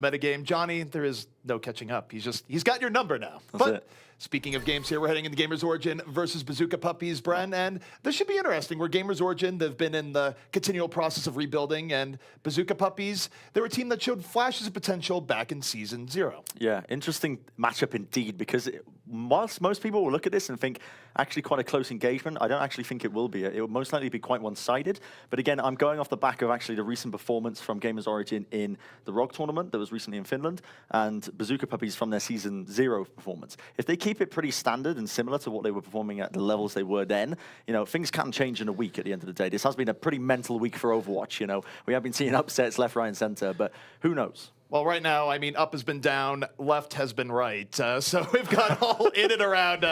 Metagame, Johnny, there is no catching up. He's got your number now. That's but it. Speaking of games here, we're heading into GamersOrigin versus Bazooka Puppiez, Bren, and this should be interesting. We're GamersOrigin, they've been in the continual process of rebuilding, and Bazooka Puppiez, they're a team that showed flashes of potential back in Season 0. Yeah, interesting matchup indeed, because whilst most people will look at this and think actually quite a close engagement, I don't actually think it will be. It will most likely be quite one-sided. But again, I'm going off the back of actually the recent performance from GamersOrigin in the ROG tournament that was recently in Finland, and Bazooka Puppiez from their Season 0 performance. If they keep it pretty standard and similar to what they were performing at the levels they were then, you know, things can change in a week at the end of the day. This has been a pretty mental week for Overwatch, you know. We have been seeing upsets left, right, and center, but who knows? Well, right now, I mean, up has been down, left has been right. So we've got all in and around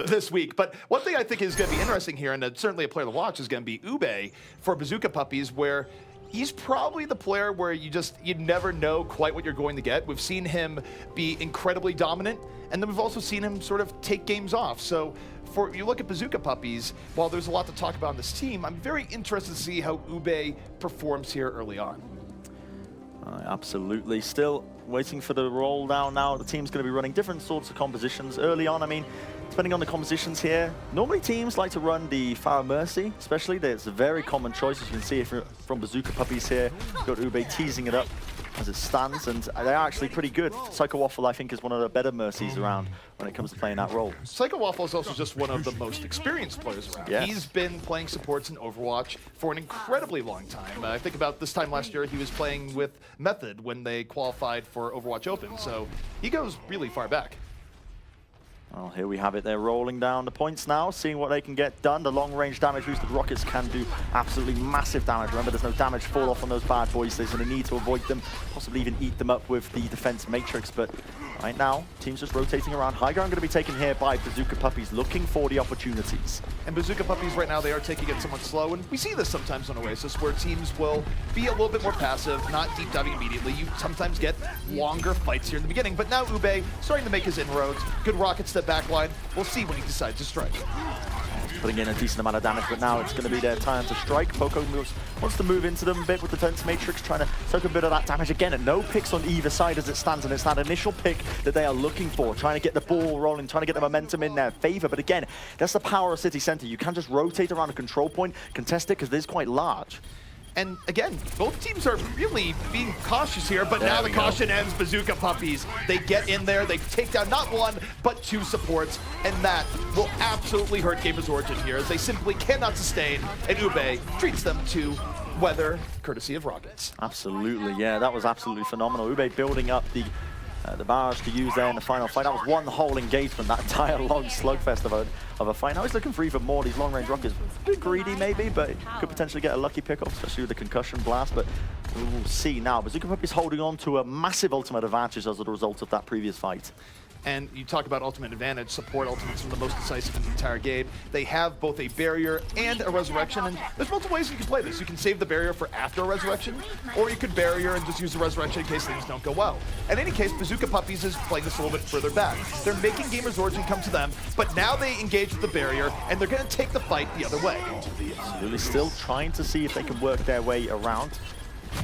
this week. But one thing I think is going to be interesting here, and certainly a player to watch, is going to be Ube for Bazooka Puppiez, where he's probably the player where you never know quite what you're going to get. We've seen him be incredibly dominant, and then we've also seen him sort of take games off. So you look at Bazooka Puppiez, while there's a lot to talk about on this team, I'm very interested to see how Ube performs here early on. Absolutely. Still waiting for the roll down now. The team's going to be running different sorts of compositions early on. I mean, depending on the compositions here, normally teams like to run the Pharaoh Mercy, especially. There's a very common choice, as you can see from Bazooka Puppiez here. Got Ube teasing it up as it stands, and they're actually pretty good. Psycho Waffle, I think, is one of the better Mercies around when it comes to playing that role. Psycho Waffle is also just one of the most experienced players around. Yes. He's been playing supports in Overwatch for an incredibly long time. I think about this time last year, he was playing with Method when they qualified for Overwatch Open, so he goes really far back. Well, here we have it. They're rolling down the points now, seeing what they can get done. The long-range damage boosted rockets can do absolutely massive damage. Remember, there's no damage fall off on those bad boys. There's going to need to avoid them, possibly even eat them up with the defense matrix. But right now, teams just rotating around. High ground going to be taken here by Bazooka Puppiez, looking for the opportunities. And Bazooka Puppiez right now, they are taking it somewhat slow, and we see this sometimes on Oasis, where teams will be a little bit more passive, not deep diving immediately. You sometimes get longer fights here in the beginning, but now Ube starting to make his inroads. Good rockets to backline. We'll see when he decides to strike. Putting in a decent amount of damage, but now it's going to be their time to strike. Poco wants to move into them a bit with the defense matrix, trying to soak a bit of that damage again, and no picks on either side as it stands, and it's that initial pick that they are looking for, trying to get the ball rolling, trying to get the momentum in their favor. But again, that's the power of City Center. You can't just rotate around a control point, contest it, because it is quite large. And again, both teams are really being cautious here, but now the caution ends. Bazooka Puppiez, they get in there, they take down not one, but two supports, and that will absolutely hurt GamersOrigin here, as they simply cannot sustain, and Ube treats them to weather, courtesy of rockets. Absolutely, yeah, that was absolutely phenomenal. Ube building up the barrage to use there in the final fight. That was one whole engagement, that entire long slugfest of a fight. Now he's looking for even more. These long-range rockets, a bit greedy maybe, but could potentially get a lucky pick-off, especially with the concussion blast. But we'll see now. Bazooka Puppiez holding on to a massive ultimate advantage as a result of that previous fight. And you talk about ultimate advantage, support ultimates are the most decisive in the entire game. They have both a barrier and a resurrection, and there's multiple ways you can play this. You can save the barrier for after a resurrection, or you could barrier and just use the resurrection in case things don't go well. In any case, Bazooka Puppiez is playing this a little bit further back. They're making GamersOrigin come to them, but now they engage with the barrier, and they're going to take the fight the other way. Absolutely, still trying to see if they can work their way around.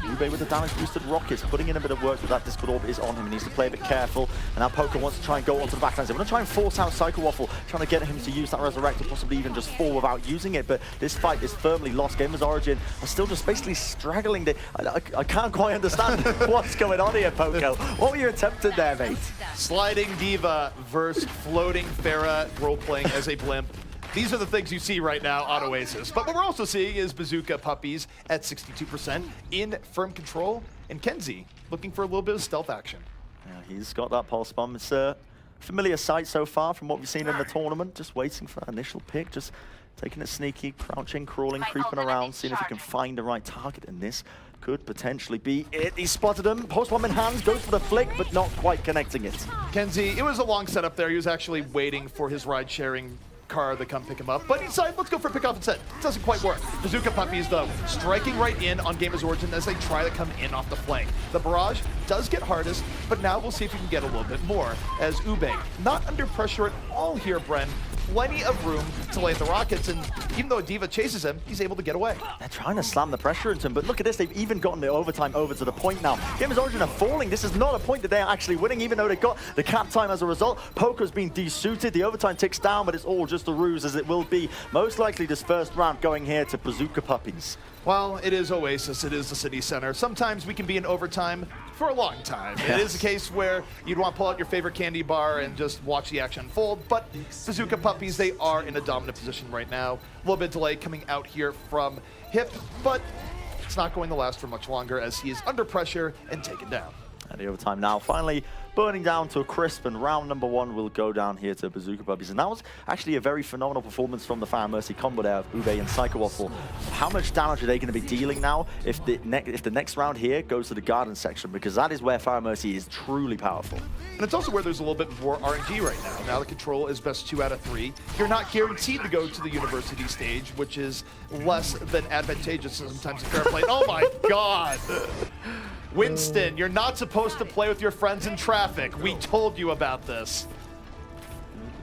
Ube with the damage boosted rockets, putting in a bit of work, but that Discord Orb is on him. He needs to play a bit careful. And now Poker wants to try and go onto the backlines. They're going to try and force out Psycho Waffle, trying to get him to use that Resurrect, or possibly even just fall without using it. But this fight is firmly lost. GamersOrigin are still just basically straggling. I can't quite understand what's going on here, Poco. What were you attempting there, mate? Sliding Diva versus Floating Pharah, role-playing as a blimp. These are the things you see right now on Oasis. But what we're also seeing is Bazooka Puppiez at 62% in firm control, and Kenzie looking for a little bit of stealth action. Yeah, he's got that pulse bomb. It's a familiar sight so far from what we've seen in the tournament. Just waiting for that initial pick, just taking it sneaky, crouching, crawling, creeping around, seeing if he can find the right target. And this could potentially be it. He spotted him, pulse bomb in hand, goes for the flick, but not quite connecting it. Kenzie, it was a long setup there. He was actually waiting for his ride-sharing car to come pick him up, but he decided, let's go for a pick off instead. It doesn't quite work. Bazooka Puppiez, though, striking right in on GamersOrigin as they try to come in off the flank. The barrage does get hardest, but now we'll see if we can get a little bit more, as Ube not under pressure at all here, Bren. plenty of room to lay the rockets, and even though D.Va chases him, he's able to get away. They're trying to slam the pressure into him, but look at this, they've even gotten the overtime over to the point now. GamersOrigin are falling. This is not a point that they're actually winning, even though they got the cap time as a result. Poker's been desuited, the overtime ticks down, but it's all just a ruse, as it will be most likely this first round going here to Bazooka Puppiez. Well, it is Oasis, it is the city center. Sometimes we can be in overtime for a long time. Yes. It is a case where you'd want to pull out your favorite candy bar and just watch the action unfold, but Bazooka Puppiez, they are in a dominant position right now. A little bit delay coming out here from Hip, but it's not going to last for much longer as he is under pressure and taken down. And the overtime now finally burning down to a crisp, and round number 1 will go down here to Bazooka Puppiez. And that was actually a very phenomenal performance from the Fire Mercy combo there of Ube and Psycho Waffle. How much damage are they going to be dealing now if the next round here goes to the garden section? Because that is where Fire Mercy is truly powerful. And it's also where there's a little bit more RNG right now. Now the control is best 2 out of 3. You're not guaranteed to go to the university stage, which is less than advantageous sometimes in fair play. Oh my god! Winston, you're not supposed to play with your friends in traffic. We told you about this.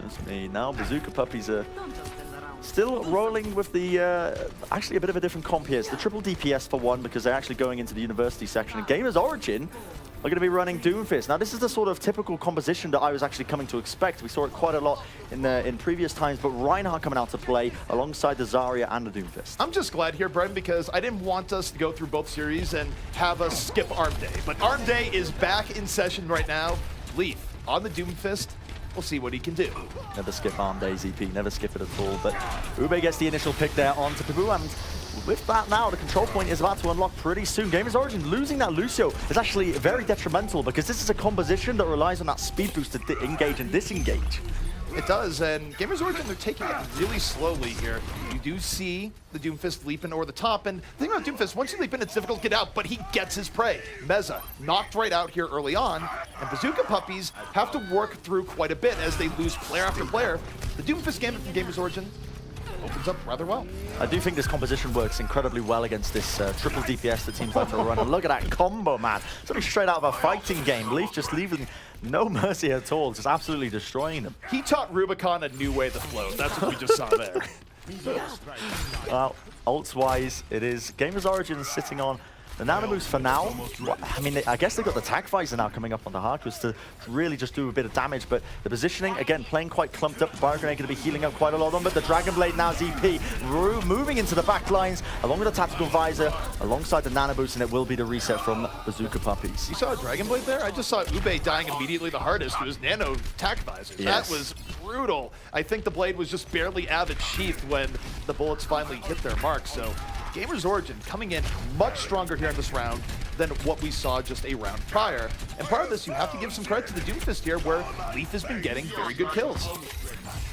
That's me. Now Bazooka Puppies are still rolling with the, actually a bit of a different comp here. It's the triple DPS for one, because they're actually going into the university section. And GamersOrigin are going to be running Doomfist. Now, this is the sort of typical composition that I was actually coming to expect. We saw it quite a lot in previous times, but Reinhardt coming out to play alongside the Zarya and the Doomfist. I'm just glad here, Bren, because I didn't want us to go through both series and have us skip Arm Day. But Arm Day is back in session right now. Leaf on the Doomfist. We'll see what he can do. Never skip Arm Day, ZP. Never skip it at all. But Ube gets the initial pick there onto Pabu, and with that now, the control point is about to unlock pretty soon. GamersOrigin losing that Lucio is actually very detrimental, because this is a composition that relies on that speed boost to engage and disengage. It does, and GamersOrigin, they're taking it really slowly here. You do see the Doomfist leaping over the top, and the thing about Doomfist, once you leap in, it's difficult to get out, but he gets his prey. Meza knocked right out here early on, and Bazooka Puppiez have to work through quite a bit as they lose player after player. The Doomfist gambit from GamersOrigin opens up rather well. I do think this composition works incredibly well against this triple DPS that teams like to run. And look at that combo, man. Something straight out of a fighting game. Leaf just leaving no mercy at all, just absolutely destroying them. He taught Rubicon a new way to float. That's what we just saw there. Well, ults-wise, it is GamersOrigin sitting on the nano moves for now. I mean, I guess they've got the tag visor now coming up on the Harkers to really just do a bit of damage, but the positioning, again, playing quite clumped up. Fire Grenade going to be healing up quite a lot of them, but the Dragon Blade now ZP moving into the back lines along with the tactical visor alongside the nano boost, and it will be the reset from Bazooka Puppiez. You saw a Dragon Blade there? I just saw Ube dying immediately the hardest to his nano tac visor. Yes. That was brutal. I think the blade was just barely out of its sheath when the bullets finally hit their mark, so GamersOrigin coming in much stronger here in this round than what we saw just a round prior. And part of this, you have to give some credit to the Doomfist here, where Leaf has been getting very good kills.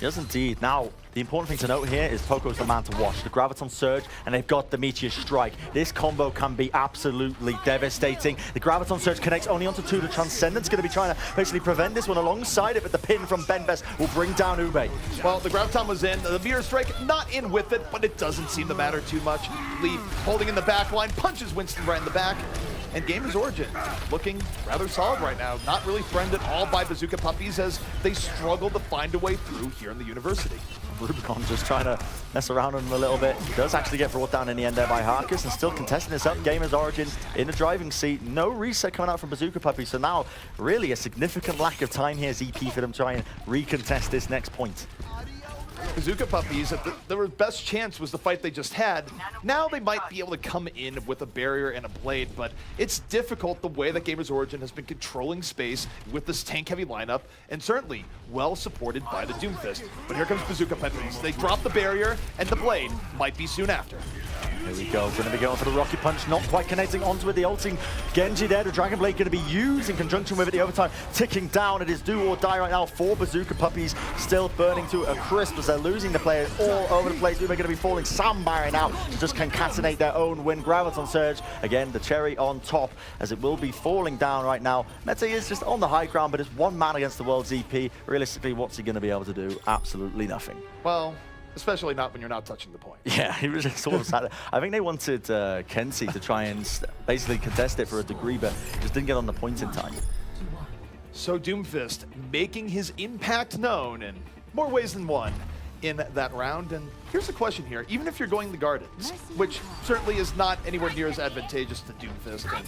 Yes, indeed. Now, the important thing to note here is Poco's the man to watch. The Graviton Surge, and they've got the Meteor Strike. This combo can be absolutely devastating. The Graviton Surge connects only onto 2. The Transcendent's going to be trying to basically prevent this one alongside it, but the pin from Mendez will bring down Ube. Well, the Graviton was in. The Meteor Strike not in with it, but it doesn't seem to matter too much. Leaf holding in the back line, punches Winston right in the back. And GamersOrigin looking rather solid right now. Not really threatened at all by Bazooka Puppiez as they struggle to find a way through here in the university. Rubicon just trying to mess around with him a little bit. He does actually get brought down in the end there by Harkus, and still contesting this up. GamersOrigin in the driving seat. No reset coming out from Bazooka Puppiez, so now really a significant lack of time here, ZP, for them to try and recontest this next point. Bazooka Puppiez, their best chance was the fight they just had. Now they might be able to come in with a barrier and a blade, but it's difficult the way that GamersOrigin has been controlling space with this tank-heavy lineup, and certainly well supported by the Doomfist. But here comes Bazooka Puppiez. They drop the barrier, and the blade might be soon after. Here we go, going to be going for the Rocket Punch, not quite connecting onto it. The ulting Genji there, the Dragon Blade going to be used in conjunction with it. The overtime ticking down. It is do or die right now for Bazooka Puppiez, still burning to a crisp as they're losing the players all over the place. They're going to be falling some barrier now to just concatenate their own win. Graviton Surge, again, the cherry on top as it will be falling down right now. Mete is just on the high ground, but it's one man against the world ZP. Realistically, what's he going to be able to do? Absolutely nothing. Well, especially not when you're not touching the point. Yeah, he was just sort of sad. I think they wanted Kenzie to try and basically contest it for a degree, but just didn't get on the point in time. So Doomfist making his impact known in more ways than one. in that round. And here's the question here. Even if you're going the Gardens, which certainly is not anywhere near as advantageous to Doomfist, and,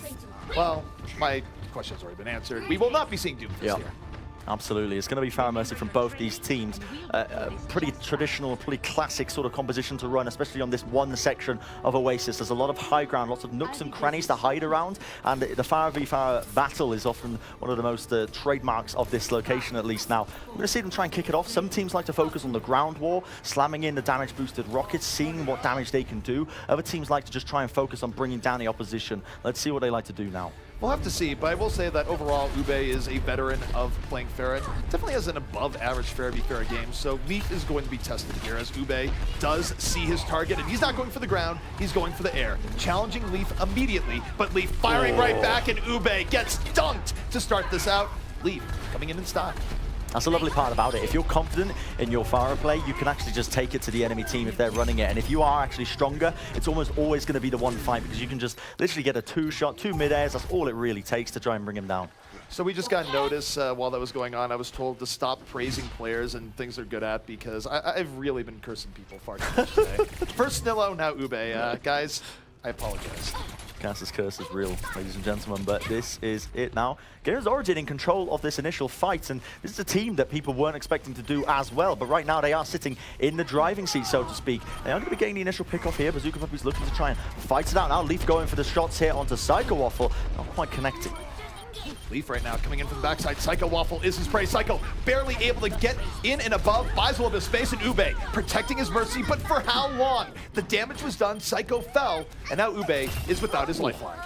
well, my question's already been answered. We will not be seeing Doomfist here. Absolutely. It's going to be Fire Mercy from both these teams. Pretty traditional, pretty classic sort of composition to run, especially on this one section of Oasis. There's a lot of high ground, lots of nooks and crannies to hide around, and the Fire v Fire battle is often one of the most trademarks of this location, at least now. We're going to see them try and kick it off. Some teams like to focus on the ground war, slamming in the damage-boosted rockets, seeing what damage they can do. Other teams like to just try and focus on bringing down the opposition. Let's see what they like to do now. We'll have to see, but I will say that overall, Ube is a veteran of playing Pharah. Definitely has an above-average Pharah v Pharah game, so Leaf is going to be tested here as Ube does see his target, and he's not going for the ground, he's going for the air. Challenging Leaf immediately, but Leaf firing right back, and Ube gets dunked to start this out. Leaf coming in style. That's the lovely part about it. If you're confident in your Pharah play, you can actually just take it to the enemy team if they're running it. And if you are actually stronger, it's almost always going to be the one fight because you can just literally get a two-shot, 2 mid-airs. That's all it really takes to try and bring him down. So we just got notice while that was going on. I was told to stop praising players and things they're good at because I've really been cursing people far too much today. First Snillo, now Ube. Guys, I apologize. Gas's curse is real, ladies and gentlemen, but this is it now. GamersOrigin in control of this initial fight, and this is a team that people weren't expecting to do as well, but right now they are sitting in the driving seat, so to speak. They are going to be getting the initial pick off here. Bazooka Puppiez looking to try and fight it out now. Leaf going for the shots here onto Psycho Waffle, not quite connecting. Leaf right now coming in from the backside. Psycho Waffle is his prey. Psycho barely able to get in and above, buys a little bit of space, and Ube protecting his mercy, but for how long? The damage was done, Psycho fell, and now Ube is without his lifeline.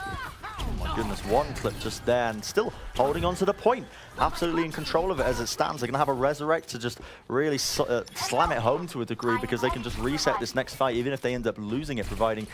Oh my goodness, one clip just there, and still holding on to the point. Absolutely in control of it as it stands. They're going to have a Resurrect to just really slam it home to a degree because they can just reset this next fight, even if they end up losing it, providing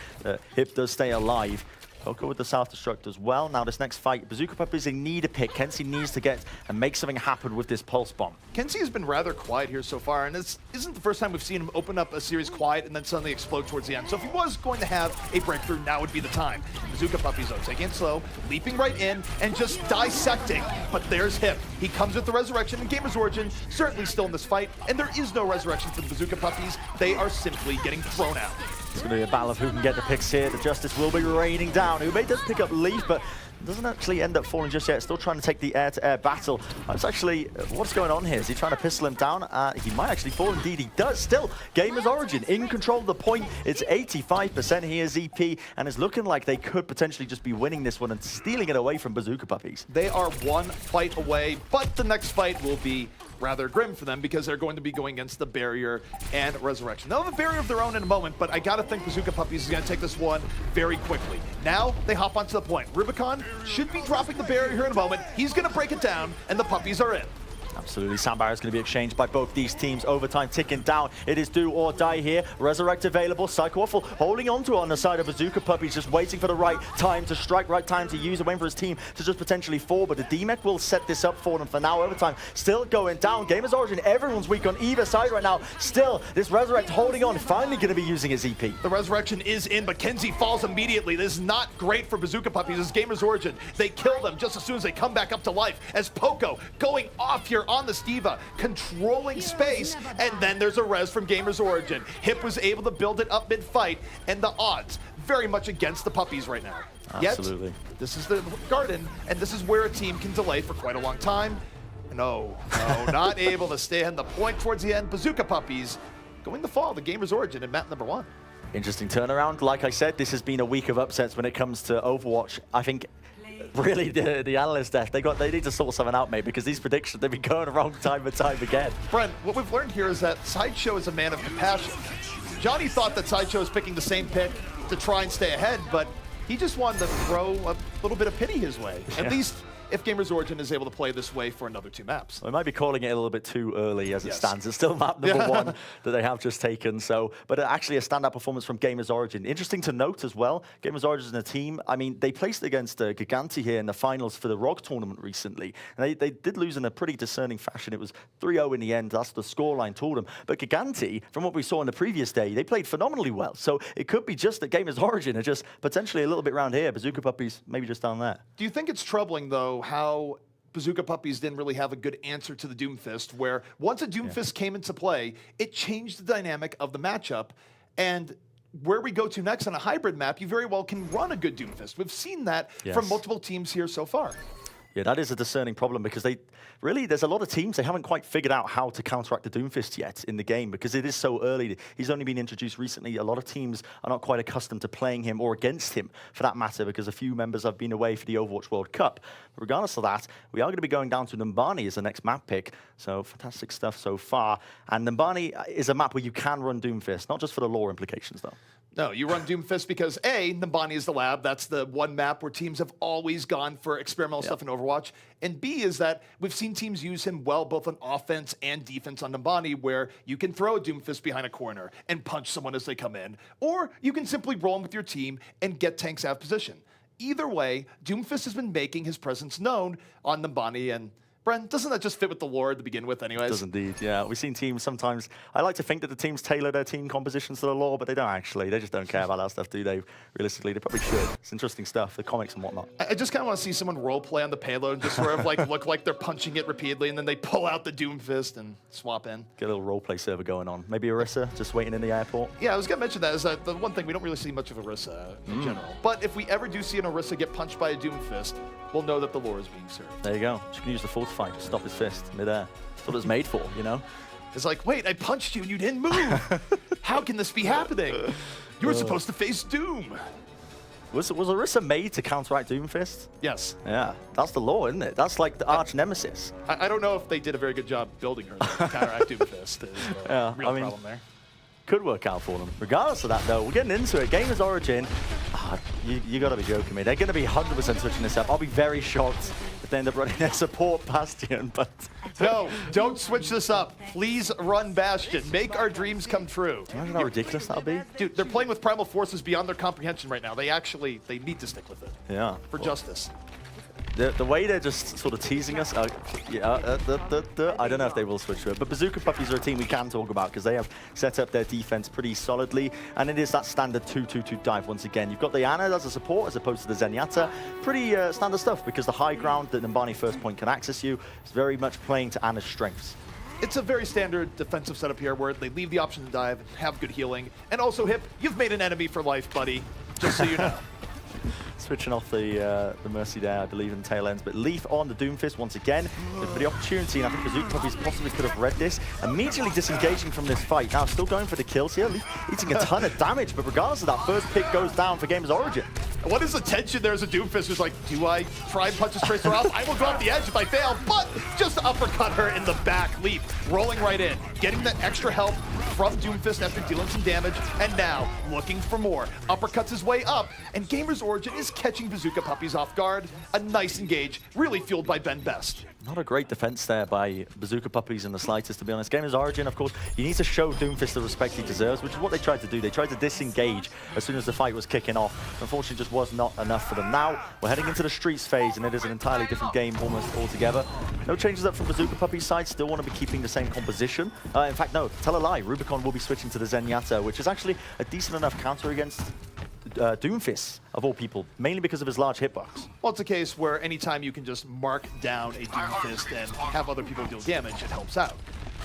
Hip does stay alive. Coco with the self-destruct as well. Now this next fight, Bazooka Puppiez, they need a pick. Kenzie needs to get and make something happen with this pulse bomb. Kenzie has been rather quiet here so far, and this isn't the first time we've seen him open up a series quiet and then suddenly explode towards the end. So if he was going to have a breakthrough, now would be the time. Bazooka Puppiez, though, taking it slow, leaping right in, and just dissecting. But there's Hip. He comes with the resurrection, and Gamersorigin certainly still in this fight, and there is no resurrection for the Bazooka Puppiez. They are simply getting thrown out. It's going to be a battle of who can get the picks here. The justice will be raining down. Ube does pick up Leaf, but doesn't actually end up falling just yet. Still trying to take the air-to-air battle. That's actually, what's going on here? Is he trying to pistol him down? He might actually fall. Indeed, he does. Still, GamersOrigin in control of the point. It's 85% here, ZP, and it's looking like they could potentially just be winning this one and stealing it away from Bazooka Puppiez. They are one fight away, but the next fight will be rather grim for them because they're going to be going against the barrier and resurrection. They'll have a barrier of their own in a moment, but I gotta think Bazooka Puppiez is gonna take this one very quickly. Now they hop onto the point. Rubicon should be dropping the barrier here in a moment. He's gonna break it down, and the Puppies are in. Absolutely, Sandbar is going to be exchanged by both these teams. Overtime ticking down. It is do or die here. Resurrect available. Psycho Waffle holding on to it on the side of Bazooka Puppiez, just waiting for the right time to strike, right time to use it, waiting for his team to just potentially fall. But the DMEC will set this up for them for now. Overtime still going down. GamersOrigin, everyone's weak on either side right now. Still, this Resurrect holding on, finally going to be using his EP. The Resurrection is in, but Kenzie falls immediately. This is not great for Bazooka Puppiez. This is GamersOrigin. They kill them just as soon as they come back up to life. As Poco going off here on the Steva, controlling space, and then there's a res from GamersOrigin. Hip was able to build it up mid-fight, and the odds very much against the Puppies right now. Absolutely. Yet, this is the Garden, and this is where a team can delay for quite a long time. No, not able to stay on the point towards the end. Bazooka Puppies going to fall, the GamersOrigin in map number 1. Interesting turnaround. Like I said, this has been a week of upsets when it comes to Overwatch. I think really the analyst death, they need to sort something out, mate, because these predictions, they've been going wrong time and time again. Bren, what we've learned here is that Sideshow is a man of compassion. Johnny thought that Sideshow was picking the same pick to try and stay ahead, but he just wanted to throw a little bit of pity his way. At least if GamersOrigin is able to play this way for another 2 maps. We might be calling it a little bit too early as it stands. It's still map number 1 that they have just taken. So, but actually a standout performance from GamersOrigin. Interesting to note as well, GamersOrigin is a team. I mean, they placed against Giganti here in the finals for the ROG tournament recently. And they did lose in a pretty discerning fashion. It was 3-0 in the end. That's the scoreline told them. But Giganti, from what we saw on the previous day, they played phenomenally well. So it could be just that GamersOrigin are just potentially a little bit round here. Bazooka Puppies maybe just down there. Do you think it's troubling, though, how Bazooka Puppiez didn't really have a good answer to the Doomfist, where once a Doomfist came into play, it changed the dynamic of the matchup. And where we go to next on a hybrid map, you very well can run a good Doomfist. We've seen that from multiple teams here so far. Yeah, that is a discerning problem because there's a lot of teams, they haven't quite figured out how to counteract the Doomfist yet in the game because it is so early. He's only been introduced recently. A lot of teams are not quite accustomed to playing him or against him for that matter because a few members have been away for the Overwatch World Cup. Regardless of that, we are going to be going down to Numbani as the next map pick. So fantastic stuff so far. And Numbani is a map where you can run Doomfist, not just for the lore implications though. No, you run Doomfist because A, Numbani is the lab. That's the one map where teams have always gone for experimental stuff in Overwatch. And B is that we've seen teams use him well both on offense and defense on Numbani, where you can throw a Doomfist behind a corner and punch someone as they come in. Or you can simply roll him with your team and get tanks out of position. Either way, Doomfist has been making his presence known on Numbani, and Bren, doesn't that just fit with the lore to begin with anyways? It does indeed, yeah. We've seen teams sometimes, I like to think that the teams tailor their team compositions to the lore, but they don't actually. They just don't care about that stuff, do they? Realistically, they probably should. It's interesting stuff, the comics and whatnot. I just kind of want to see someone roleplay on the payload and just sort of like look like they're punching it repeatedly, and then they pull out the Doomfist and swap in. Get a little roleplay server going on. Maybe Orisa just waiting in the airport. Yeah, I was going to mention that is that the one thing, we don't really see much of Orisa in general. But if we ever do see an Orisa get punched by a Doomfist, we'll know that the lore is being served. There you go. Just gonna use the Fortify to stop his fist mid-air. That's what it's made for, you know? It's like, wait, I punched you and you didn't move. How can this be happening? You were supposed to face Doom. Was Orisa made to counteract Doomfist? Yes. Yeah, that's the lore, isn't it? That's like the arch nemesis. I don't know if they did a very good job building her to counteract Doomfist. Is the real problem there. Could work out for them. Regardless of that, though, we're getting into it. GamersOrigin, you got to be joking me. They're going to be 100% switching this up. I'll be very shocked if they end up running their support Bastion, but... No, don't switch this up. Please run Bastion. Make our dreams come true. Imagine how ridiculous that'll be. Dude, they're playing with primal forces beyond their comprehension right now. They need to stick with it. Yeah. For justice. The way they're just sort of teasing us, I don't know if they will switch to it. But Bazooka Puppiez are a team we can talk about because they have set up their defense pretty solidly. And it is that standard 2-2-2 dive once again. You've got the Ana as a support as opposed to the Zenyatta. Pretty standard stuff because the high ground that Numbani first point can access you is very much playing to Ana's strengths. It's a very standard defensive setup here where they leave the option to dive, have good healing. And also, Hip, you've made an enemy for life, buddy. Just so you know. Switching off the Mercy there, I believe, in the tail ends. But Leaf on the Doomfist once again for the opportunity, and I think Bazooka Puppiez possibly could have read this. Immediately disengaging from this fight. Now still going for the kills here. Leaf eating a ton of damage, but regardless of that, first pick goes down for GamersOrigin. What is the tension there as a Doomfist who's like, do I try and punch this Tracer off? I will go off the edge if I fail, but just uppercut her in the back. Leaf rolling right in, getting that extra help from Doomfist after dealing some damage, and now looking for more. Uppercuts his way up, and GamersOrigin is catching Bazooka Puppiez off guard. A nice engage, really fueled by Ben Best. Not a great defense there by Bazooka Puppiez in the slightest, to be honest. GamersOrigin, of course, you need to show Doomfist the respect he deserves, which is what they tried to do. They tried to disengage as soon as the fight was kicking off. Unfortunately, just was not enough for them. Now, we're heading into the Streets phase, and it is an entirely different game almost altogether. No changes up from Bazooka Puppiez' side. Still want to be keeping the same composition. In fact, no, tell a lie. Rubicon will be switching to the Zenyatta, which is actually a decent enough counter against Doomfist, of all people, mainly because of his large hitbox. Well, it's a case where anytime you can just mark down a Doomfist and have other people deal damage, it helps out.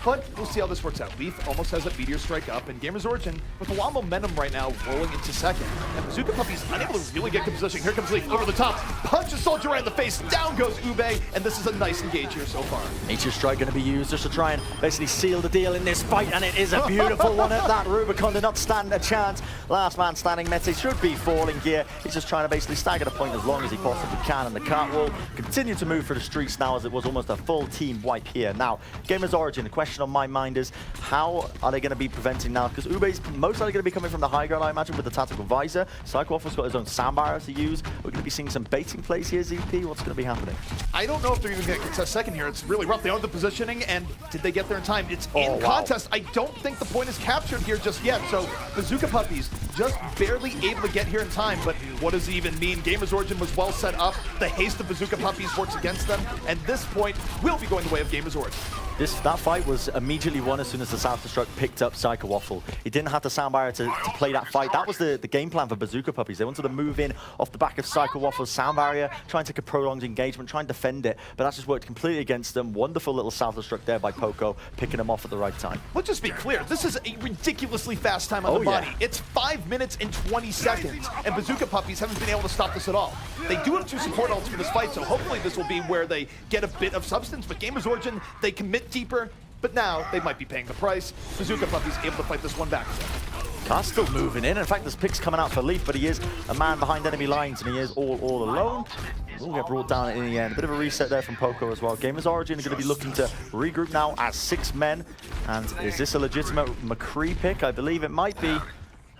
But we'll see how this works out. Leaf almost has that Meteor Strike up, and GamersOrigin, with a lot of momentum right now, rolling into second. And Bazooka Puppiez unable to really get good position. Here comes Leaf over the top, punches Soldier right in the face, down goes Ube, and this is a nice engage here so far. Meteor Strike going to be used just to try and basically seal the deal in this fight, and it is a beautiful one at that. Rubicon did not stand a chance. Last man standing, Mete should be falling gear. He's just trying to basically stagger the point as long as he possibly can, and the cart will continue to move for the streets now as it was almost a full team wipe here. Now, GamersOrigin, the question on my mind is, how are they going to be preventing now? Because Ube's most likely going to be coming from the high ground, I imagine, with the tactical visor. Psycho-Waffle's got his own soundbar to use. We're going to be seeing some baiting plays here, ZP. What's going to be happening? I don't know if they're even going to contest second here. It's really rough. They own the positioning, and did they get there in time? It's in contest. I don't think the point is captured here just yet. So Bazooka Puppiez just barely able to get here in time, but what does it even mean? GamersOrigin was well set up. The haste of Bazooka Puppiez works against them, and this point will be going the way of GamersOrigin. That fight was immediately won as soon as the Self-Destruct picked up Psycho Waffle. He didn't have the sound barrier to play that fight. That was the game plan for Bazooka Puppiez. They wanted to move in off the back of Psycho Waffle's sound barrier, try and take a prolonged engagement, try and defend it, but that just worked completely against them. Wonderful little Self-Destruct there by Poco, picking him off at the right time. Let's just be clear, this is a ridiculously fast time on the body. Yeah. It's 5 minutes and 20 seconds, and Bazooka Puppiez haven't been able to stop this at all. They do have 2 support ults for this fight, so hopefully this will be where they get a bit of substance, but GamersOrigin, they commit deeper, but now they might be paying the price. Bazooka Puppiez able to fight this one back. Car's still moving in. In fact, there's picks coming out for Leaf, but he is a man behind enemy lines, and he is all alone. Will get brought down in the end. A bit of a reset there from Poco as well. GamersOrigin are going to be looking to regroup now as 6 men. And is this a legitimate McCree pick? I believe it might be.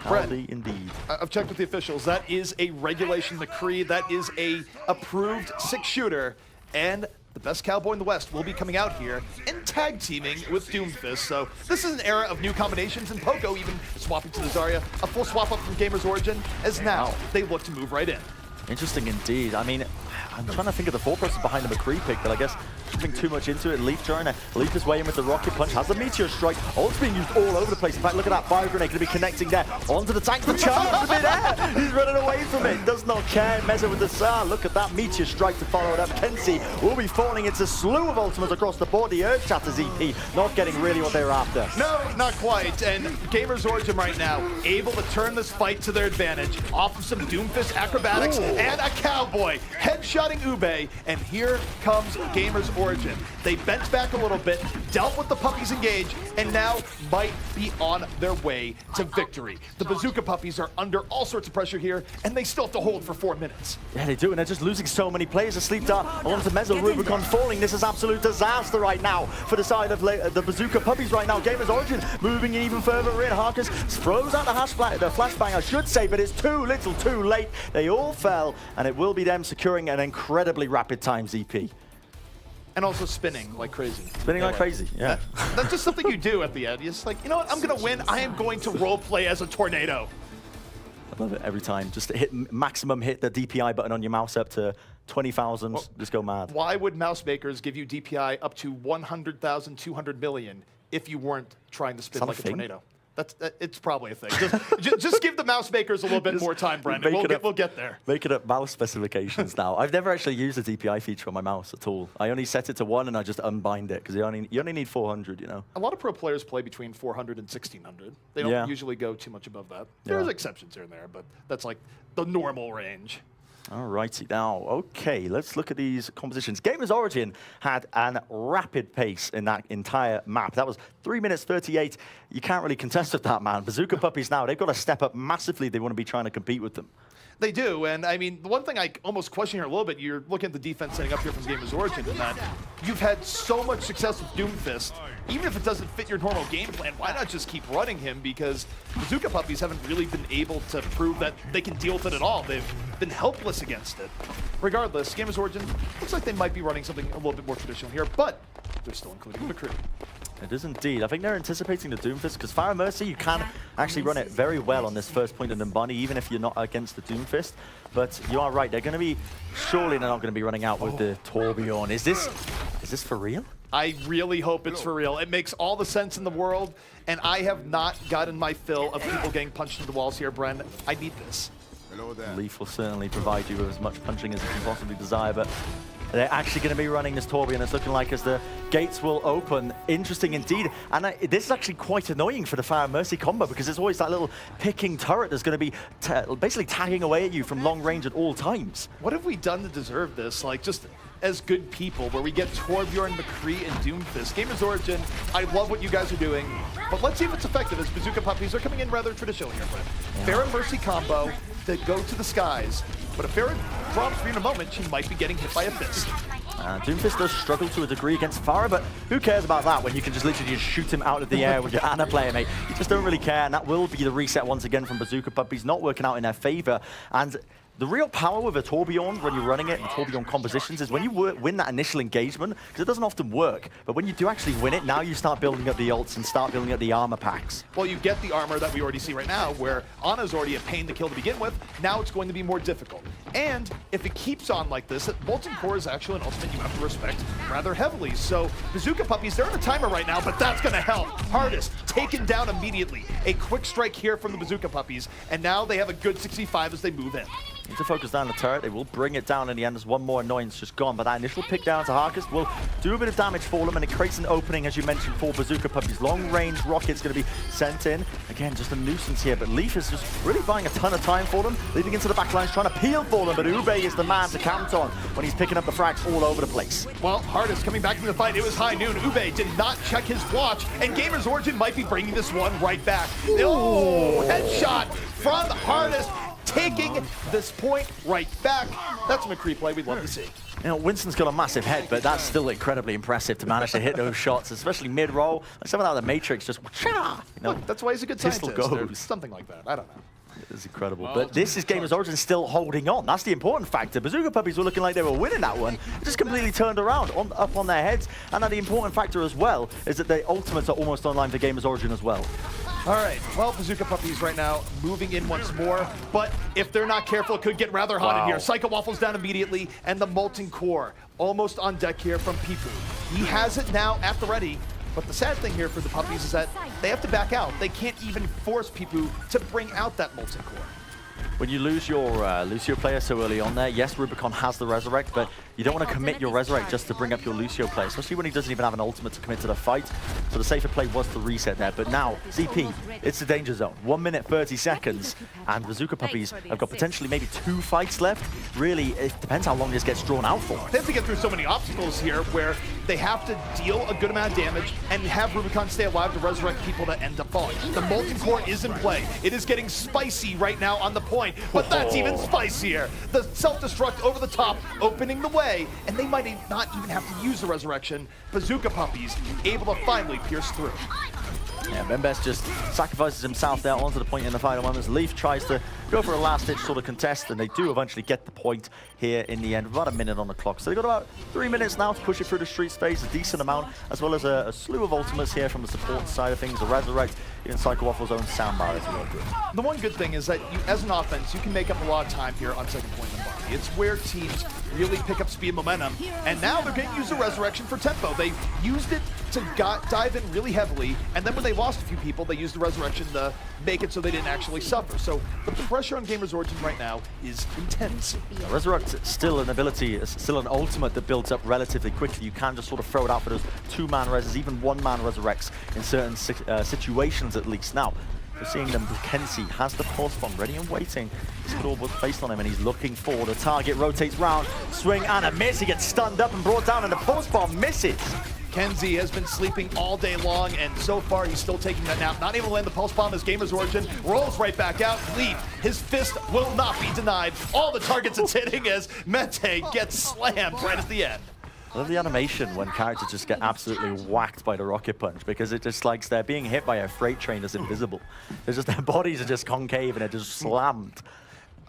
Bren, indeed. I've checked with the officials. That is a regulation McCree. That is a approved 6-shooter. And the best cowboy in the West will be coming out here and tag teaming with Doomfist. So this is an era of new combinations, and Poco even swapping to the Zarya. A full swap up from GamersOrigin, as now they look to move right in. Interesting indeed. I mean, I'm trying to think of the thought process behind the McCree pick, but I guess don't think too much into it. Leaf trying to leap his way in with the rocket punch, has the meteor strike. Ult's being used all over the place. In fact, look at that fire grenade going to be connecting there onto the tank. The charge in midair. He's running away from it. Does not care. Meza with the SAR. Look at that meteor strike to follow it up. Kenzie will be falling into a slew of ultimates across the board. The Earth Shatters EP not getting really what they were after. No, not quite. And GamersOrigin right now able to turn this fight to their advantage off of some Doomfist acrobatics and a cowboy headshotting Ube. And here comes GamersOrigin. They bent back a little bit, dealt with the Puppies engage, and now might be on their way to victory. The Bazooka Puppies are under all sorts of pressure here, and they still have to hold for 4 minutes. Yeah, they do, and they're just losing so many players. A sleep dart onto Mezzo, Rubicon falling. This is absolute disaster right now for the side of the Bazooka Puppies right now. GamersOrigin moving even further in. Harkus throws out the flashbang, I should say, but it's too little, too late. They all fell, and it will be them securing an incredibly rapid times EP. And also spinning like crazy. Spinning like crazy, yeah. That's just something you do at the end. You're just like, you know what, I'm going to win. I am going to roleplay as a tornado. I love it every time. Just hit maximum, hit the DPI button on your mouse up to 20,000, just go mad. Why would mouse makers give you DPI up to 100,000, 200 million if you weren't trying to spin like a tornado? It's probably a thing. Just give the mouse makers a little bit more time, Brennan. We'll get there. Make it up mouse specifications now. I've never actually used the DPI feature on my mouse at all. I only set it to 1 and I just unbind it because you only need 400, you know. A lot of pro players play between 400 and 1600. They don't usually go too much above that. There's exceptions here and there, but that's like the normal range. Alrighty, now, okay, let's look at these compositions. GamersOrigin had a rapid pace in that entire map. That was 3 minutes 38. You can't really contest with that, man. Bazooka Puppies now, they've got to step up massively. They want to be trying to compete with them. They do, and I mean, the one thing I almost question here a little bit, you're looking at the defense setting up here from GamersOrigin, and that you've had so much success with Doomfist. Even if it doesn't fit your normal game plan, why not just keep running him? Because Bazooka Puppies haven't really been able to prove that they can deal with it at all. They've been helpless against it. Regardless, GamersOrigin looks like they might be running something a little bit more traditional here, but they're still including McCree. It is indeed. I think they're anticipating the Doomfist because Fire Mercy, you can actually run it very well on this first point in Numbani, even if you're not against the Doomfist. But you are right, they're going to be, surely they're not going to be running out with the Torbjorn. Is this for real? I really hope it's for real. It makes all the sense in the world, and I have not gotten my fill of people getting punched into the walls here, Bren. I need this. Leaf will certainly provide you with as much punching as you can possibly desire, but they're actually going to be running this Torbjorn. It's looking like as the gates will open. Interesting indeed. And this is actually quite annoying for the Fire Mercy combo because it's always that little picking turret that's going to be basically tagging away at you from long range at all times. What have we done to deserve this? Like, just as good people, where we get Torbjorn, McCree, and Doomfist. GamersOrigin, I love what you guys are doing, but let's see if it's effective as Bazooka Puppies are coming in rather traditional here, Bren. Fair and Mercy combo that go to the skies, but if Farron drops for you in a moment, she might be getting hit by a fist. Doomfist does struggle to a degree against Farah, but who cares about that when you can just literally just shoot him out of the air with your Ana player, mate? You just don't really care, and that will be the reset once again from Bazooka Puppies, not working out in their favor. And The real power with a Torbjorn when you're running it in Torbjorn compositions is when you win that initial engagement, because it doesn't often work. But when you do actually win it, now you start building up the ults and start building up the armor packs. Well, you get the armor that we already see right now, where Ana's already a pain to kill to begin with. Now it's going to be more difficult. And if it keeps on like this, Molten Core is actually an ultimate you have to respect rather heavily. So Bazooka Puppiez, they're on a timer right now, but that's going to help. Hardest taken down immediately. A quick strike here from the Bazooka Puppiez, and now they have a good 65 as they move in. Need to focus down the turret. They will bring it down in the end. There's one more annoyance just gone, but that initial pick down to Harkest will do a bit of damage for them, and it creates an opening, as you mentioned, for Bazooka Puppiez. Long-range rockets going to be sent in. Again, just a nuisance here, but Leaf is just really buying a ton of time for them, leading into the back lines, trying to peel for them, but Ube is the man to count on when he's picking up the frags all over the place. Well, Hardest coming back into the fight. It was high noon. Ube did not check his watch, and GamersOrigin might be bringing this one right back. Oh, headshot from Hardest, taking this point right back. That's a McCree play we'd love to see. You know, Winston's got a massive head, but that's still incredibly impressive to manage to hit those shots, especially mid-roll. Like something like the Matrix, just wha-cha! You know, Look, that's why he's a good pistol scientist. Or goes. something like that. I don't know. It's incredible. But this is GamersOrigin still holding on. That's the important factor. Bazooka Puppiez were looking like they were winning that one. It just completely turned around, up on their heads. And now the important factor as well is that the ultimates are almost online for GamersOrigin as well. All right, well, Bazooka Puppiez right now moving in once more, but if they're not careful, it could get rather hot in here. Psycho Waffles down immediately, and the Molten Core almost on deck here from Pipu. He has it now at the ready, but the sad thing here for the Puppies is that they have to back out. They can't even force Pipu to bring out that Molten Core. When you lose your Lucio player so early on there, yes, Rubicon has the Resurrect, but you don't want to commit your Resurrect just to bring up your Lucio player, especially when he doesn't even have an ultimate to commit to the fight. So the safer play was the reset there. But now, ZP, it's the danger zone. 1 minute, 30 seconds, and Bazooka Puppiez have got potentially maybe 2 fights left. Really, it depends how long this gets drawn out for. They have to get through so many obstacles here where they have to deal a good amount of damage and have Rubicon stay alive to resurrect people that end up falling. The Molten Core is in play. It is getting spicy right now on the point, but that's even spicier. The self-destruct over the top, opening the way, and they might not even have to use the resurrection. Bazooka Puppiez able to finally pierce through. Yeah, Mendez just sacrifices himself there onto the point in the final moments. Leaf tries to go for a last-ditch sort of contest, and they do eventually get the point here in the end. About a minute on the clock. So they've got about 3 minutes now to push it through the street phase, a decent amount, as well as a slew of ultimates here from the support side of things. The Resurrect, even Psycho Waffle's own soundbar as well. The one good thing is that you, as an offense, you can make up a lot of time here on second point in the body. It's where teams really pick up speed and momentum, and now they're going to use the resurrection for tempo. They used it to dive in really heavily, and then when they lost a few people, they used the resurrection to make it so they didn't actually suffer. So the pressure on GamersOrigin right now is intense. Resurrect still an ability, is still an ultimate that builds up relatively quickly. You can just sort of throw it out for those 2-man reses, even 1-man resurrects in certain situations at least. Now, we're seeing them. Kenzie has the pulse bomb ready and waiting. Squid was placed on him and he's looking for the target. Rotates round, swing and a miss. He gets stunned up and brought down, and the pulse bomb misses. Kenzie has been sleeping all day long, and so far he's still taking that nap. Not able to land the pulse bomb as GamersOrigin rolls right back out. Leaf, his fist will not be denied. All the targets it's hitting as Mente gets slammed right at the end. I love the animation when characters just get absolutely whacked by the rocket punch, because it just like they're being hit by a freight train that's invisible. It's just their bodies are just concave and they're just slammed.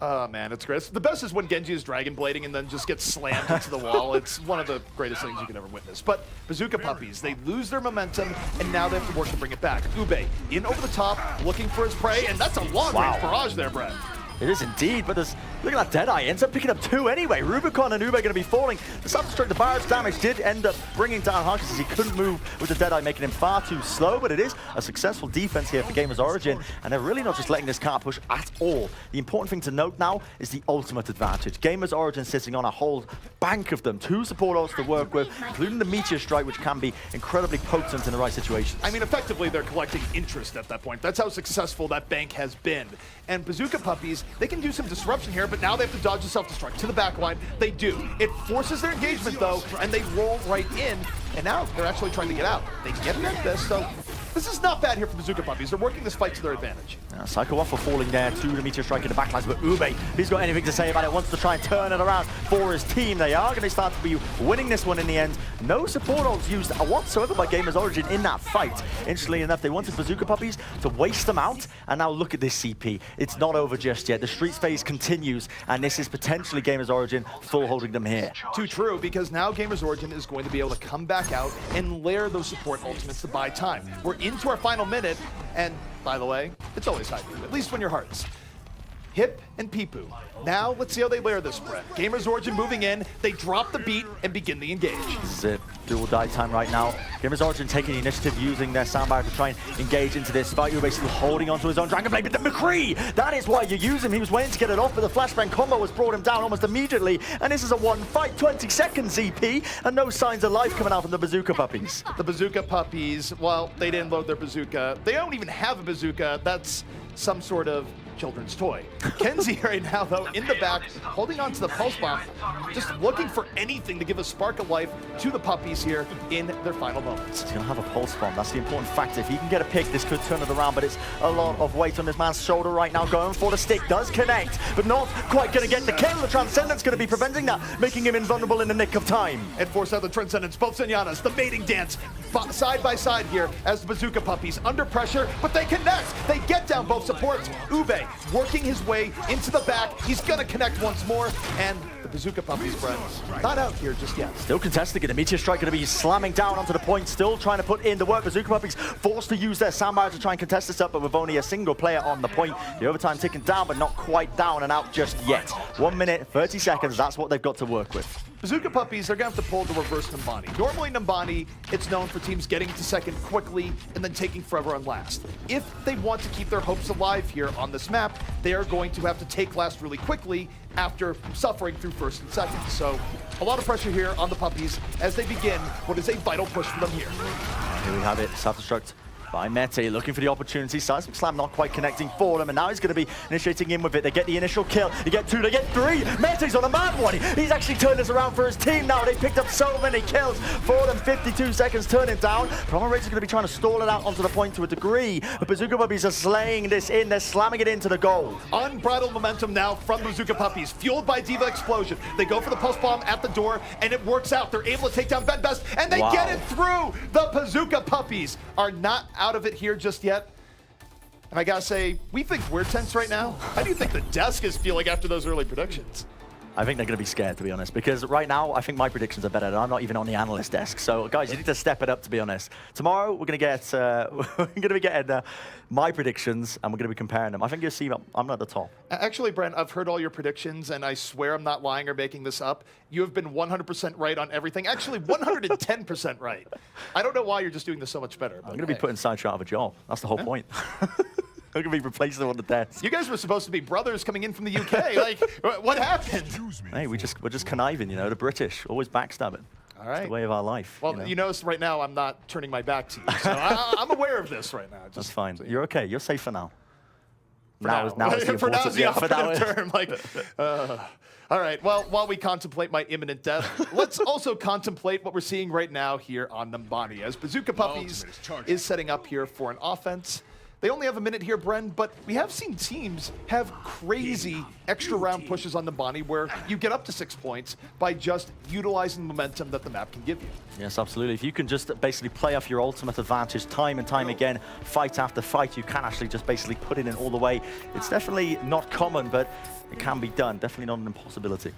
Oh man, it's great. The best is when Genji is dragon blading and then just gets slammed into the wall. It's one of the greatest things you can ever witness. But Bazooka Puppiez, they lose their momentum, and now they have to work to bring it back. Ube in over the top, looking for his prey, and that's a long-range barrage there, Bren. It is indeed, but there's, look at that Deadeye, ends up picking up 2 anyway. Rubicon and Ube are going to be falling. The self-destruct, the barrage damage did end up bringing down Harkest as he couldn't move with the Deadeye, making him far too slow, but it is a successful defense here for GamersOrigin, and they're really not just letting this car push at all. The important thing to note now is the ultimate advantage. GamersOrigin sitting on a whole bank of them, 2 support ults to work with, including the Meteor Strike, which can be incredibly potent in the right situations. I mean, effectively, they're collecting interest at that point. That's how successful that bank has been. And Bazooka Puppiez, they can do some disruption here, but now they have to dodge the self-destruct to the backline. They do. It forces their engagement, though, and they roll right in. And now they're actually trying to get out. They get Mendez, so This is not bad here for Bazooka Puppiez. They're working this fight to their advantage. Psycho Waffle falling there to the Meteor Strike in the backlines, but Ube, if he's got anything to say about it, wants to try and turn it around for his team. They are going to start to be winning this one in the end. No support ults used whatsoever by GamersOrigin in that fight. Interestingly enough, they wanted Bazooka Puppiez to waste them out, and now look at this CP. It's not over just yet. The Streets phase continues, and this is potentially GamersOrigin full holding them here. Too true, because now GamersOrigin is going to be able to come back out and layer those support ultimates to buy time. We're into our final minute, and by the way, it's always high, at least when you're hearts. Hip and Peepoo. Now, let's see how they layer this, Bren. GamersOrigin moving in, they drop the beat and begin the engage. This is it. Do or die time right now. GamersOrigin taking the initiative, using their soundbar to try and engage into this fight. You're basically holding onto his own Dragon Blade, but the McCree, that is why you use him. He was waiting to get it off, but the flashbang combo has brought him down almost immediately. And this is a one fight, 20 seconds EP, and no signs of life coming out from the Bazooka Puppies. The Bazooka Puppies, well, they didn't load their bazooka. They don't even have a bazooka. That's some sort of children's toy. Kenzie right now, though, in the back, holding on to the pulse bomb, just looking for anything to give a spark of life to the puppies here in their final moments. He's going to have a pulse bomb. That's the important factor. If he can get a pick, this could turn it around, but it's a lot of weight on this man's shoulder right now. Going for the stick, does connect, but not quite going to get the kill. The Transcendence going to be preventing that, making him invulnerable in the nick of time. And force out the Transcendence, both Zenyanas, the mating dance, side by side here as the Bazooka Puppies under pressure, but they connect. They get down both supports. Ube working his way into the back. He's gonna connect once more, and the Bazooka Puppies, Bren, not out here just yet. Still contesting it. A Meteor Strike going to be slamming down onto the point, still trying to put in the work. Bazooka Puppies forced to use their soundbar to try and contest this up, but with only a single player on the point. The overtime ticking down, but not quite down and out just yet. 1 minute, 30 seconds, that's what they've got to work with. Bazooka Puppies, they're going to have to pull the reverse Numbani. Normally Numbani, it's known for teams getting to second quickly and then taking forever on last. If they want to keep their hopes alive here on this map, they are going to have to take last really quickly after suffering through first and second. So a lot of pressure here on the Puppies as they begin what is a vital push for them here. Here we have it, self-destruct by Mete, looking for the opportunity. Seismic Slam not quite connecting for them, and now he's going to be initiating in with it. They get the initial kill, they get two, they get three. Mete's on a mad one. He's actually turned this around for his team now. They've picked up so many kills for them. 52 seconds, turn it down. Promo Raids are going to be trying to stall it out onto the point to a degree. The Bazooka Puppies are slaying this in. They're slamming it into the goal. Unbridled momentum now from the Bazooka Puppies, fueled by Diva Explosion. They go for the pulse bomb at the door, and it works out. They're able to take down Mendez, and they get it through. The Bazooka Puppies are not out of it here just yet. And I gotta say, we think we're tense right now. How do you think the desk is feeling after those early predictions? I think they're going to be scared, to be honest, because right now I think my predictions are better, and I'm not even on the analyst desk. So, guys, you need to step it up, to be honest. Tomorrow we're going to get my predictions, and we're going to be comparing them. I think you'll see I'm at the top. Actually, Bren, I've heard all your predictions, and I swear I'm not lying or making this up. You have been 100% right on everything. Actually, 110% right. I don't know why you're just doing this so much better. I'm going to be putting Sideshow out of a job. That's the whole point. I'm going to be replacing them on the desk. You guys were supposed to be brothers coming in from the UK. Like, what happened? Hey, we're just conniving, you know, the British, always backstabbing. All right. It's the way of our life. Well, you notice right now I'm not turning my back to you, so I'm aware of this right now. That's fine. So you're okay. You're safe for now. Now is the operative term. Like, all right. Well, while we contemplate my imminent death, let's also contemplate what we're seeing right now here on Numbani, as Bazooka Puppies is setting up here for an offense. They only have a minute here, Bren, but we have seen teams have crazy extra round pushes on the Numbani where you get up to 6 points by just utilizing the momentum that the map can give you. Yes, absolutely. If you can just basically play off your ultimate advantage time and time again, fight after fight, you can actually just basically put it in all the way. It's definitely not common, but it can be done. Definitely not an impossibility.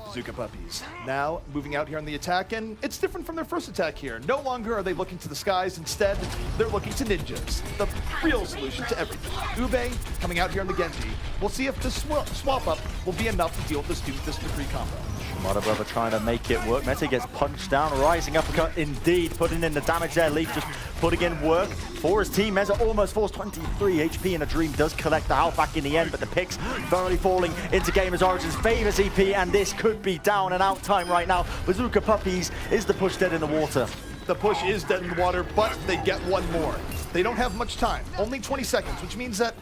Bazooka Puppies now moving out here on the attack, and it's different from their first attack here. No longer are they looking to the skies. Instead, they're looking to ninjas, the real solution to everything. Ube coming out here on the Genji. We'll see if this swap up will be enough to deal with this Doomfist McCree combo. Mother Brother trying to make it work. Mete gets punched down, rising uppercut indeed, putting in the damage there. Leaf just putting in work for his team. Meza almost falls 23 HP, and a Dream does collect the health back in the end, but the picks thoroughly falling into GamersOrigin's favor, CP, and this could be down and out time right now. Bazooka Puppies is the push dead in the water. The push is dead in the water, but they get one more. They don't have much time, only 20 seconds, which means that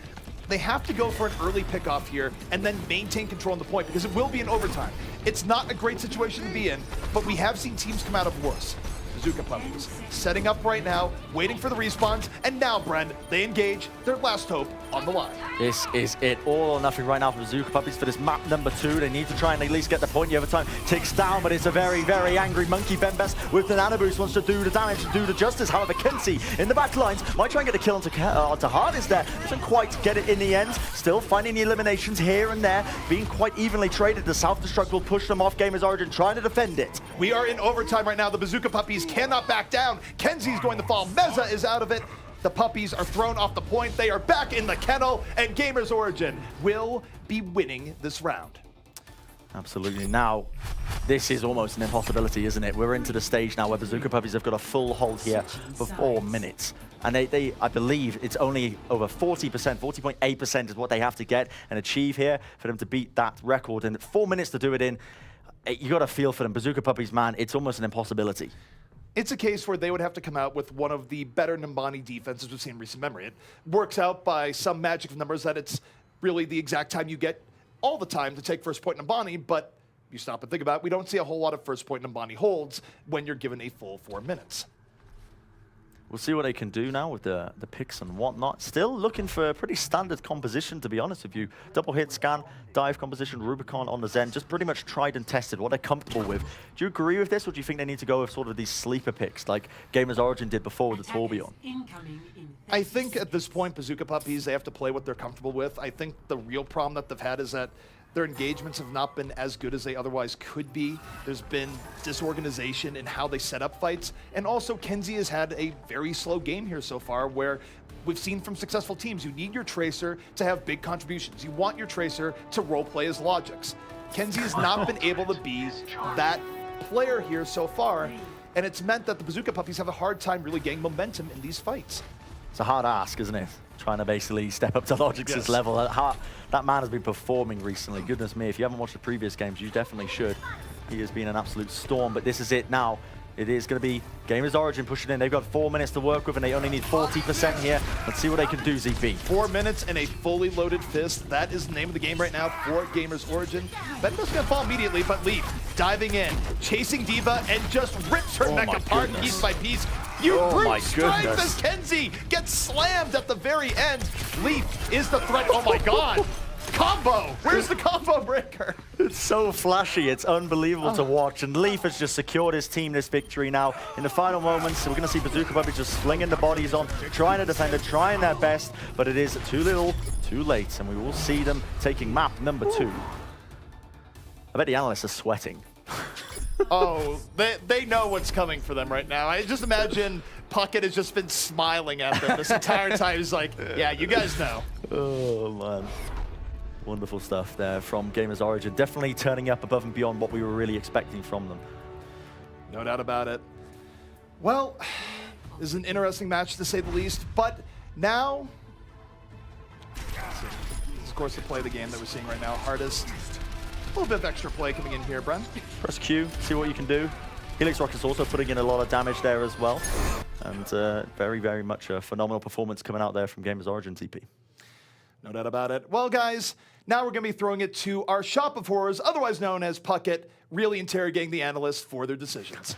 they have to go for an early pickoff here and then maintain control on the point because it will be in overtime. It's not a great situation to be in, but we have seen teams come out of worse. Bazooka Puppiez setting up right now, waiting for the respawns, and now, Bren, they engage their last hope on the line. This is it, all or nothing right now for Bazooka Puppiez for this map number 2. They need to try and at least get the point. The overtime ticks down, but it's a very, very angry Monkey Bembes with the Nano Boost, wants to do the damage, to do the justice. However, Kenzie in the back lines might try and get the kill onto Hardest there. Doesn't quite get it in the end. Still finding the eliminations here and there, being quite evenly traded. The self-destruct will push them off. GamersOrigin trying to defend it. We are in overtime right now. The Bazooka Puppiez cannot back down. Kenzie's going to fall. Meza is out of it. The Puppies are thrown off the point. They are back in the kennel, and GamersOrigin will be winning this round. Absolutely. Now, this is almost an impossibility, isn't it? We're into the stage now where Bazooka Puppiez have got a full hold here for 4 minutes. And they I believe it's only over 40%, 40.8% is what they have to get and achieve here for them to beat that record. And 4 minutes to do it in, you got to feel for them. Bazooka Puppiez, man, it's almost an impossibility. It's a case where they would have to come out with one of the better Nimbani defenses we've seen in recent memory. It works out by some magic of numbers that it's really the exact time you get all the time to take first point Nimbani, but you stop and think about it, we don't see a whole lot of first point Nimbani holds when you're given a full 4 minutes. We'll see what they can do now with the picks and whatnot. Still looking for a pretty standard composition, to be honest with you. Double hit, scan, dive composition, Rubicon on the Zen, just pretty much tried and tested what they're comfortable with. Do you agree with this, or do you think they need to go with sort of these sleeper picks like GamersOrigin did before with the Tourbillon? I think at this point, Bazooka Puppiez, they have to play what they're comfortable with. I think the real problem that they've had is that their engagements have not been as good as they otherwise could be. There's been disorganization in how they set up fights. And also, Kenzie has had a very slow game here so far where we've seen from successful teams, you need your Tracer to have big contributions. You want your Tracer to roleplay as Logix. Kenzie has not been able to be that player here so far. And it's meant that the Bazooka Puppies have a hard time really getting momentum in these fights. It's a hard ask, isn't it? Trying to basically step up to Logix's level. That man has been performing recently. Goodness me, if you haven't watched the previous games, you definitely should. He has been an absolute storm, but this is it now. It is going to be GamersOrigin pushing in. They've got 4 minutes to work with, and they only need 40% here. Let's see what they can do, ZP. 4 minutes and a fully loaded fist. That is the name of the game right now for GamersOrigin. Bendo's going to fall immediately, but Leaf diving in, chasing D.Va, and just rips her neck apart piece by piece. You brute strike as Kenzie gets slammed at the very end. Leaf is the threat. Oh my god. Combo! Where's the combo breaker? It's so flashy, it's unbelievable to watch, and Leaf has just secured his team this victory now. In the final moments, we're going to see Bazooka Puppiez just slinging the bodies on, trying to defend it, trying their best, but it is too little, too late, and we will see them taking map number 2. I bet the analysts are sweating. Oh, they know what's coming for them right now. I just imagine Puckett has just been smiling at them this entire time. He's like, yeah, you guys know. Oh, man. Wonderful stuff there from GamersOrigin. Definitely turning up above and beyond what we were really expecting from them. No doubt about it. Well, this is an interesting match to say the least, but now, this is of course the play of the game that we're seeing right now. Hardest. A little bit of extra play coming in here, Bren. Press Q, see what you can do. Helix Rocket's also putting in a lot of damage there as well. And very, very much a phenomenal performance coming out there from GamersOrigin TP. No doubt about it. Well, guys, now we're going to be throwing it to our Shop of Horrors, otherwise known as Puckett, really interrogating the analysts for their decisions.